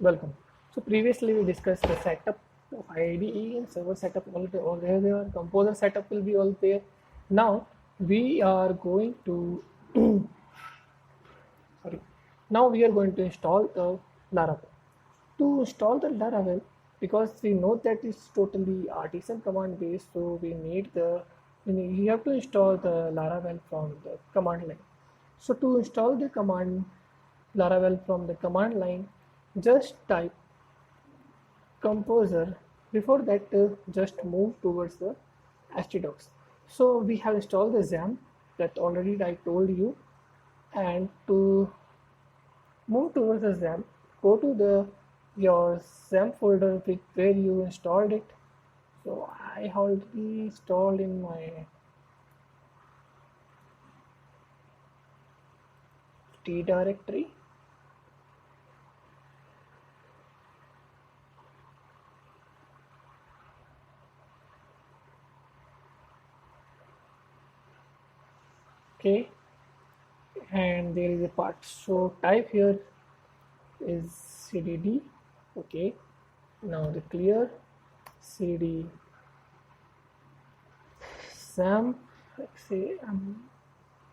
Welcome. So previously we discussed the setup of IDE and server setup all there. Composer setup will be all there. Now we are going to sorry. Now we are going to install the Laravel. To install the Laravel, because we know that it's totally artisan command based, so you have to install the Laravel from the command line. So to install the command Laravel from the command line, just type composer. Before that, just move towards the htdocs. So we have installed the XAMPP that already I told you, and to move towards the XAMPP, go to the your XAMPP folder where you installed it. So I already installed in my T directory. Okay, and there is a part. So type here is cdd. Okay, now the clear cd XAMPP. Let's say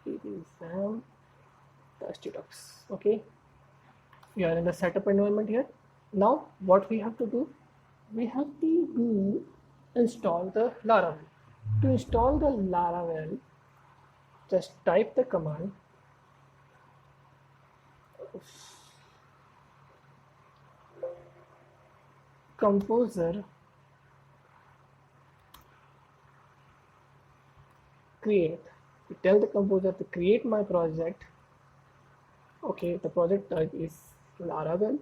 it is XAMPP htdocs. Okay, we are in the setup environment here. Now what we have to do, we have to install the Laravel. To install the Laravel, just type the command composer create. You tell the composer to create my project. Okay, the project type is Laravel.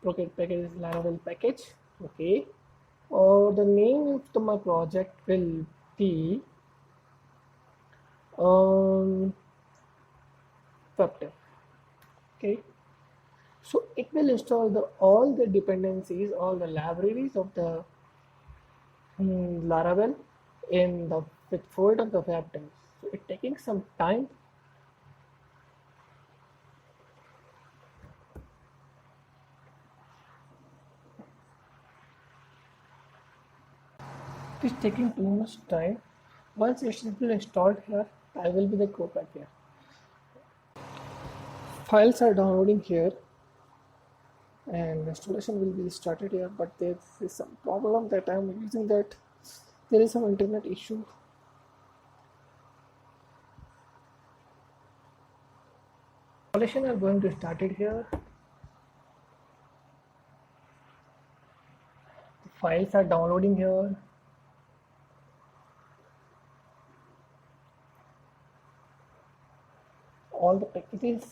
Project package is Laravel package. Okay, or the name of my project will be WebDev. Okay, so it will install all the dependencies, all the libraries of the Laravel in the folder of the WebDev. So it's taking some time. It is taking too much time. Once it has been installed here, I will be the go back here. Files are downloading here and installation will be started here, but there is some problem that I am using that there is some internet issue. Installation are going to start it here. The files are downloading here. All the packages.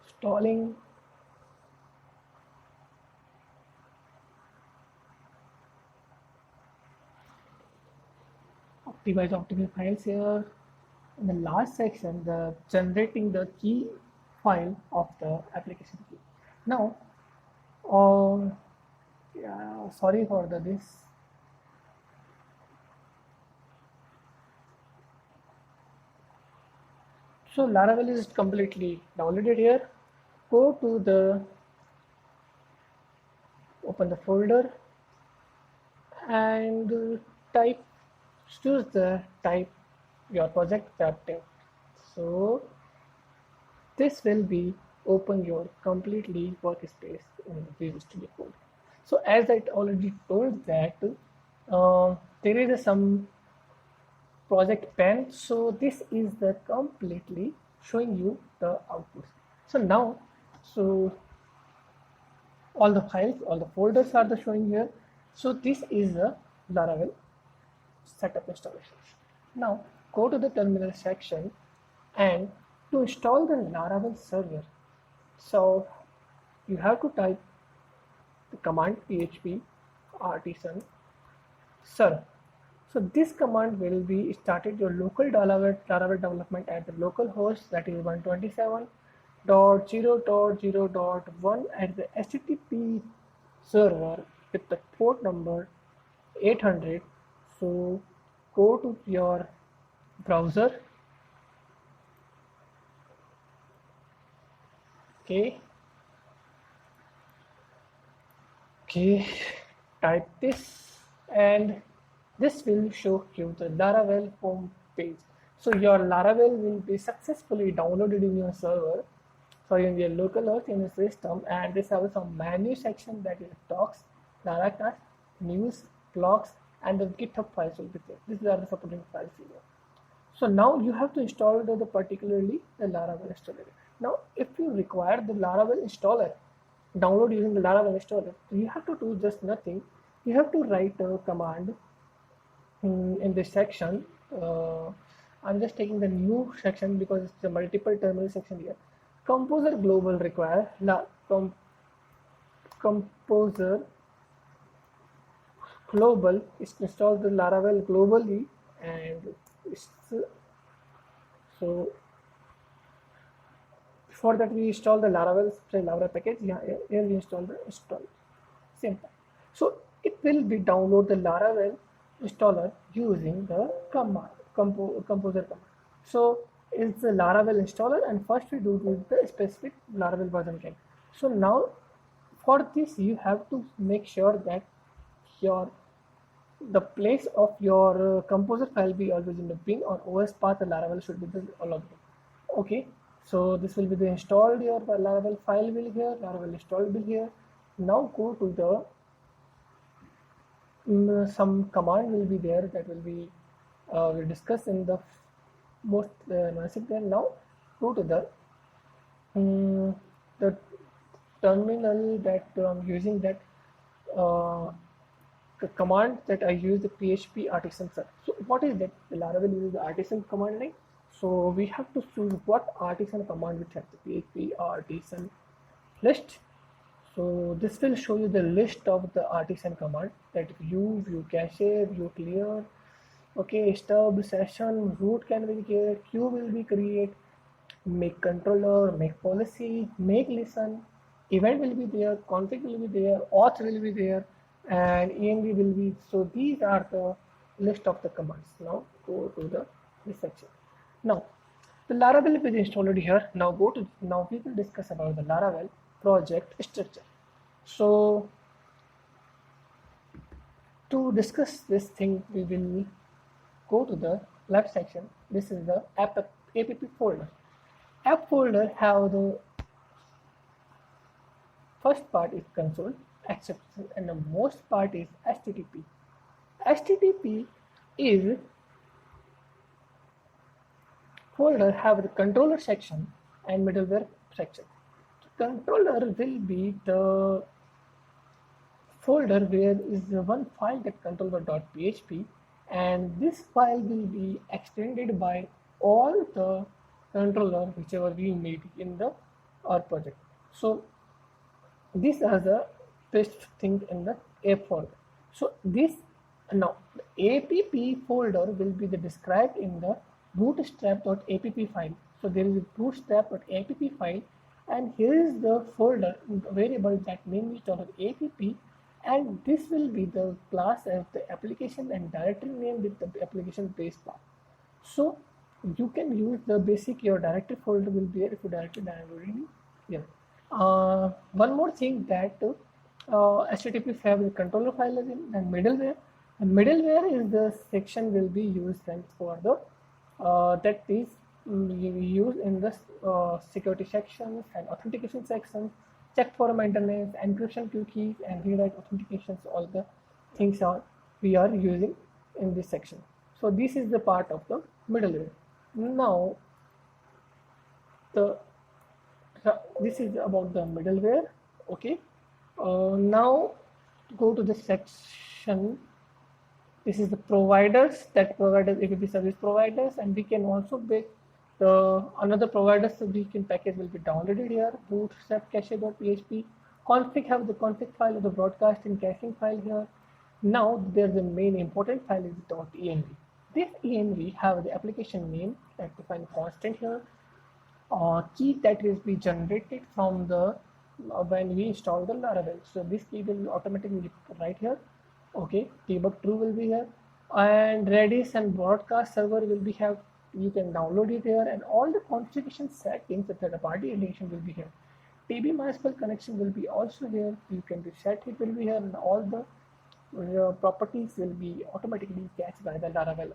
Installing. Optimize files here. In the last section, the generating the key file of the application key. Now, yeah, sorry for this. So Laravel is completely downloaded here. Go to the open the folder and choose the type your project WebDev. So this will be open your completely workspace in Visual Studio Code. So as I already told that there is some project pen. So this is the completely showing you the output. So now, so all the files, all the folders are the showing here. So this is the Laravel setup installation. Now go to the terminal section and to install the Laravel server, so you have to type the command php artisan server. So this command will be started your local Laravel development at the local host, that is 127 .0.0.1 at the HTTP server with the port number 800. So go to your browser. Okay, type this and this will show you the Laravel home page. So your Laravel will be successfully downloaded in your server, sorry, in your local host in your system, and this has some menu section that is docs, Laracast, news, blogs, and the GitHub files will be there. These are the supporting files here. So now you have to install particularly the Laravel installer. Now, if you require the Laravel installer, download using the Laravel installer, you have to do just nothing. You have to write a command in this section. I'm just taking the new section because it's a multiple terminal section here. Composer global require Composer global is installed the Laravel globally, and so before that we install the Laravel package. Here we install the install simple. So it will be download the Laravel installer using the composer command. So it's the Laravel installer, and first we do the specific Laravel version can. So now for this you have to make sure that the place of your composer file be always in the bin, or OS path the Laravel should be the login. Okay, so this will be the installed your Laravel file will here, Laravel installed will here. Now go to the some command will be there that will be we'll discuss in the most advanced there. Now go to the terminal that I'm using, that the command that I use, the PHP artisan search. So what is that? The Laravel uses the artisan command line. So we have to choose what artisan command which has the PHP artisan list. So this will show you the list of the artisan command, that view cache, view clear, okay, stub, session, root can be created, queue will be created, make controller, make policy, make listen, event will be there, config will be there, auth will be there, and env will be. So these are the list of the commands. Now go to this section. Now the Laravel is installed here. Now we will discuss about the Laravel project structure. So to discuss this thing, we will go to the left section. This is the app folder. App folder have the first part is console exception, and the most part is HTTP. HTTP is folder have the controller section and middleware section. The controller will be the folder where is the one file, that controller.php, and this file will be extended by all the controller whichever we need in our project. So this is the best thing in the app folder. So this now the app folder will be described in the bootstrap.app file. So there is a bootstrap.app file, and here is the folder variable that name is $app, and this will be the class as the application and directory name with the application base path. So you can use the basic, your directory folder will be there if you directly downloading here. One more thing, that HTTP fabric controller file is in, and middleware. And middleware is the section will be used then for the that is used in the security sections and authentication sections, check for maintenance, encryption cookies, and rewrite authentications. All the things we are using in this section. So this is the part of the middleware. Now this is about the middleware. Okay, now go to the section. This is the providers, that providers app service providers, and we can also make the another provider solution package will be downloaded here. Bootstrap cache.php. Config have the config file of the broadcast and caching file here. Now there's the main important file is .env. This env have the application name that define constant here. key that is be generated from the when we install the Laravel. So this key will automatically be right here. Okay, debug true will be here, and Redis and broadcast server will be have. You can download it here, and all the configuration settings, the third party edition will be here. TB MySQL connection will be also here. You can reset it will be here, and all the properties will be automatically catched by the Laravel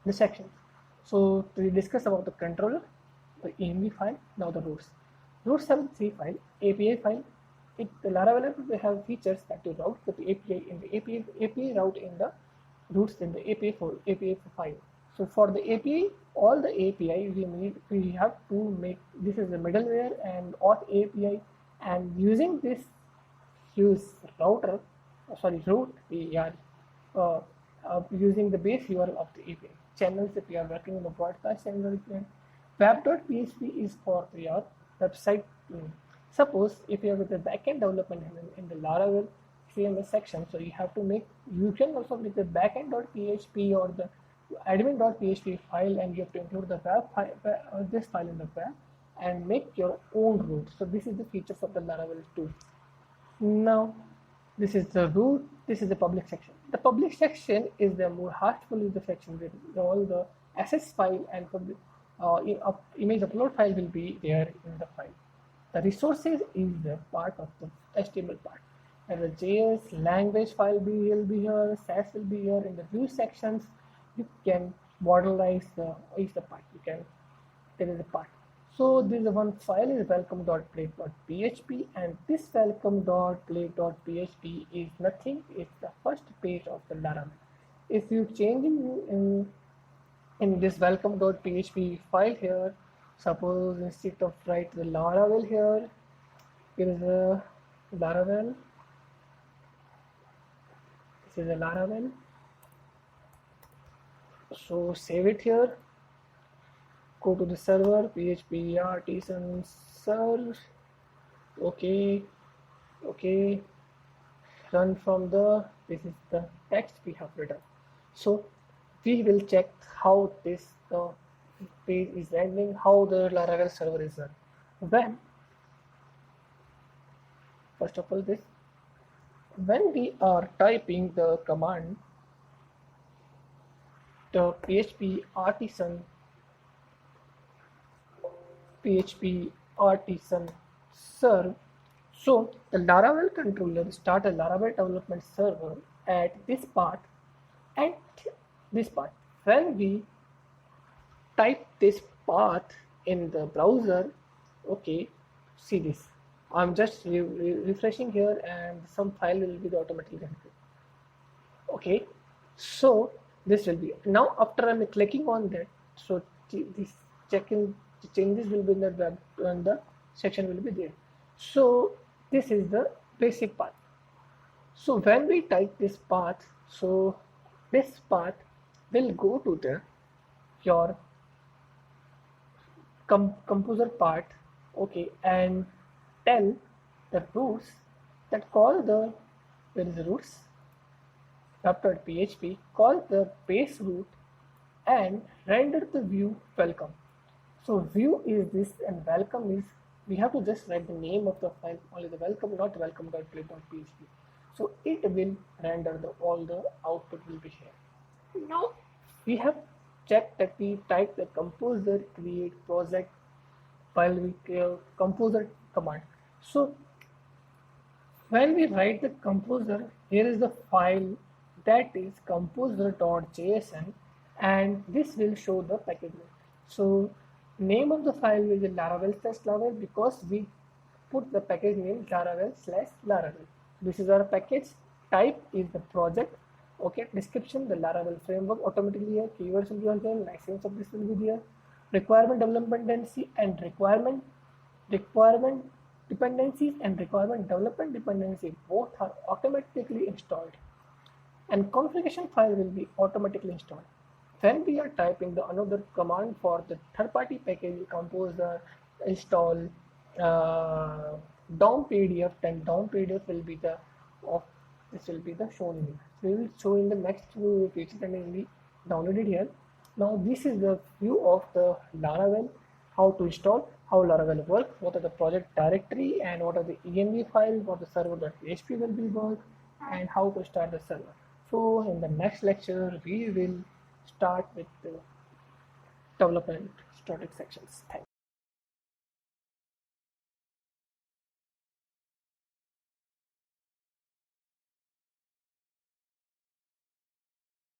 the sections. So we discuss about the controller, the env file, now the routes. Routes have three file, API file. The Laravel will have features that to route the API in the API route in the routes in the API file. So for the API, all the API we have to make this is the middleware and auth API, and using this use router, route, we are using the base URL of the API. Channels, if we are working on the broadcast channel, web.php is for your website. Suppose if you are with the backend development in the Laravel CMS section, so you have to make, you can also make the backend.php or the admin.php file, and you have to include the web file, this file in the web, and make your own route. So this is the features of the Laravel tool. Now, this is the root, this is the public section. The public section is the more heartful is the section where all the assets file and public, image upload file will be there in the file. The resources is the part of the HTML part. And the JS language file will be here, SAS will be here. In the view sections, you can modelize the part. You can, there is a part. So this one file is welcome.plate.php, and this welcome.plate.php is nothing. It's the first page of the Laravel. If you change in this welcome.php file here, suppose instead of write the Laravel here, here is a Laravel. This is a Laravel. So save it here. Go to the server, PHP artisan serve. Okay, run from the, this is the text we have written. So we will check how this page is rendering, how the Laravel server is run. When, first of all, this, when we are typing the command, the PHP artisan serve. So the Laravel controller start a Laravel development server at this part and this part. When we type this path in the browser, okay, see this. I'm just refreshing here, and some file will be automatically generated. Okay, so this will be now after I'm clicking on that. So this checking the changes will be in the web, and the section will be there. So this is the basic path. So when we type this path, so this path will go to the your composer part, okay, and tell the roots that call the, where is the roots, web.php, call the base root and render the view welcome. So view is this and welcome is, we have to just write the name of the file, only the welcome, not welcome.plate.php. So it will render the all the output will be here. Now we have checked that we type the composer create project file with composer command. So when we write the composer, here is the file that is composer.json, and this will show the package name. So name of the file is Laravel/Laravel because we put the package name Laravel/Laravel. This is our package. Type is the project. Okay, description, the Laravel framework automatically here. Keywords will be on there. License of this will be there. Requirement development dependency and requirement dependencies and requirement development dependency both are automatically installed, and configuration file will be automatically installed. When we are typing the another command for the third-party package composer install DOM PDF, then DOM PDF will be the of this will be the shown in here. We will show in the next few features and will be downloaded here. Now this is the view of the Laravel, how to install, how Laravel works, what are the project directory, and what are the env files, what the server.php will be work, and how to start the server. So in the next lecture, we will start with the development started sections. Thanks.